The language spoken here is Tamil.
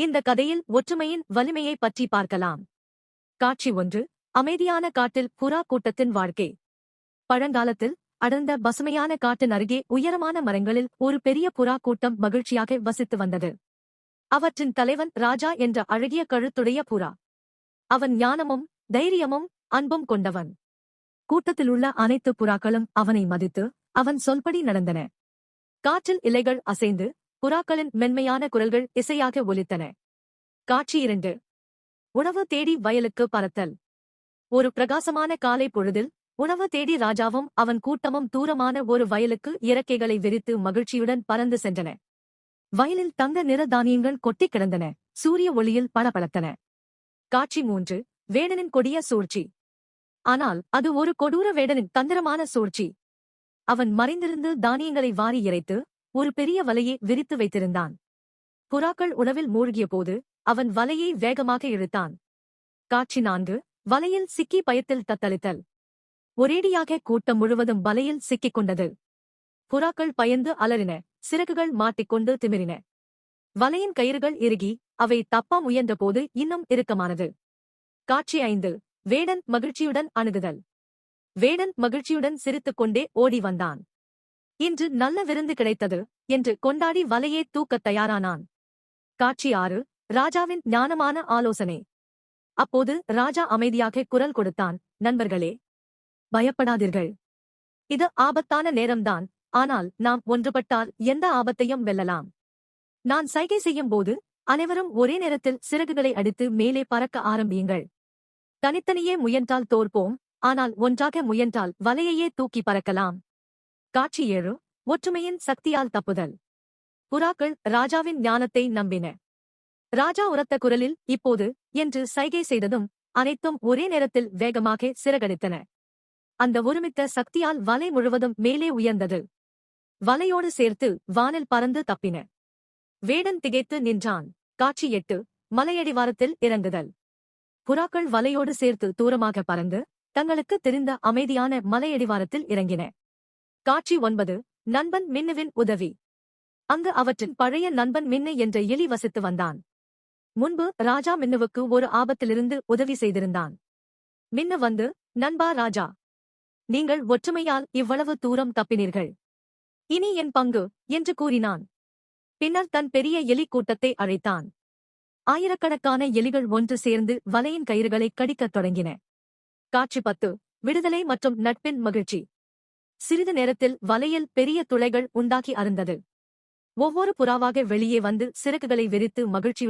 இந்த கதையில் ஒற்றுமையின் வலிமையை பற்றி பார்க்கலாம். காட்சி 1. அமைதியான காட்டில் புறா கூட்டத்தின் வாழ்க்கை. பழங்காலத்தில் அடர்ந்த பசுமையான காட்டின் அருகே உயரமான மரங்களில் ஒரு பெரிய புறா கூட்டம் மகிழ்ச்சியாக வசித்து வந்தது. அவற்றின் தலைவன் ராஜா என்ற அழகிய கழுத்துடைய புறா. அவன் ஞானமும் தைரியமும் அன்பும் கொண்டவன். கூட்டத்திலுள்ள அனைத்து புறாக்களும் அவனை மதித்து அவன் சொல்படி நடந்தன. காற்றில் இலைகள் அசைந்து புறாக்களின் மென்மையான குரல்கள் இசையாக ஒலித்தன. காட்சி 2. உணவு தேடி வயலுக்கு பறத்தல். ஒரு பிரகாசமான காலை பொழுதில் உணவு தேடி ராஜாவும் அவன் கூட்டமும் தூரமான ஒரு வயலுக்கு இறக்கைகளை விரித்து மகிழ்ச்சியுடன் பறந்து சென்றன. வயலில் தங்க நிற தானியங்கள் கொட்டிக் கிடந்தன. சூரிய ஒளியில் பளபளத்தன. காட்சி 3. வேடனின் கொடிய சூழ்ச்சி. ஆனால் அது ஒரு கொடூர வேடனின் தந்திரமான சூழ்ச்சி. அவன் மறைந்திருந்து தானியங்களை வாரி இறைத்து ஒரு பெரிய வலையை விரித்து வைத்திருந்தான். புறாக்கள் உணவில் மூழ்கிய போது அவன் வலையை வேகமாக இழுத்தான். காட்சி 4. வலையில் சிக்கி பயத்தில் தத்தளித்தல். ஒரேடியாக கூட்டம் முழுவதும் வலையில் சிக்கிக் கொண்டது. புறாக்கள் பயந்து அலறின. சிறகுகள் மாட்டிக்கொண்டு திமிரின. வலையின் கயிறுகள் இறுகி அவை தப்ப முயன்றபோது இன்னும் இறுக்கமானது. காட்சி 5. வேடன் மகிழ்ச்சியுடன் அணுகுதல். வேடன் மகிழ்ச்சியுடன் சிரித்துக்கொண்டே ஓடி வந்தான். இன்று நல்ல விருந்து கிடைத்தது என்று கொண்டாடி வலையே தூக்கத் தயாரானான். காட்சி 6. ராஜாவின் ஞானமான ஆலோசனை. அப்போது ராஜா அமைதியாக குரல் கொடுத்தான். நண்பர்களே, பயப்படாதீர்கள். இது ஆபத்தான நேரம்தான். ஆனால் நாம் ஒன்றுபட்டால் எந்த ஆபத்தையும் வெல்லலாம். நான் சைகை செய்யும் போது அனைவரும் ஒரே நேரத்தில் சிறகுகளை அடித்து மேலே பறக்க ஆரம்பியுங்கள். தனித்தனியே முயன்றால் தோற்போம். ஆனால் ஒன்றாக முயன்றால் வலையையே தூக்கி பறக்கலாம். காட்சி 7. ஒற்றுமையின் சக்தியால் தப்புதல். புறாக்கள் ராஜாவின் ஞானத்தை நம்பின. ராஜா உரத்த குரலில் இப்போது என்று சைகை செய்ததும் அனைத்தும் ஒரே நேரத்தில் வேகமாக சிறகடித்தன. அந்த ஒருமித்த சக்தியால் வலை முழுவதும் மேலே உயர்ந்தது. வலையோடு சேர்த்து வானில் பறந்து தப்பின. வேடன் திகைத்து நின்றான். காட்சி 8. மலையடிவாரத்தில் இறங்குதல். புறாக்கள் வலையோடு சேர்த்து தூரமாக பறந்து தங்களுக்கு தெரிந்த அமைதியான மலையடிவாரத்தில் இறங்கின. காட்சி 9. நண்பன் மின்னுவின் உதவி. அங்கு அவற்றின் பழைய நண்பன் மின்னு என்ற எலி வசித்து வந்தான். முன்பு ராஜா மின்னுவுக்கு ஒரு ஆபத்திலிருந்து உதவி செய்திருந்தான். மின்னு வந்து, நண்பா ராஜா, நீங்கள் ஒற்றுமையால் இவ்வளவு தூரம் தப்பினீர்கள். இனி என் பங்கு என்று கூறினான். பின்னர் தன் பெரிய எலி கூட்டத்தை அழைத்தான். ஆயிரக்கணக்கான எலிகள் ஒன்று சேர்ந்து வலையின் கயிறுகளை கடிக்கத் தொடங்கின. காட்சி 10. விடுதலை மற்றும் நட்பின் மகிழ்ச்சி. சிறிது நேரத்தில் வலையில் பெரிய துளைகள் உண்டாகி அருந்தது. ஒவ்வொரு புறாவாக வெளியே வந்து சிறகுகளை விரித்து மகிழ்ச்சி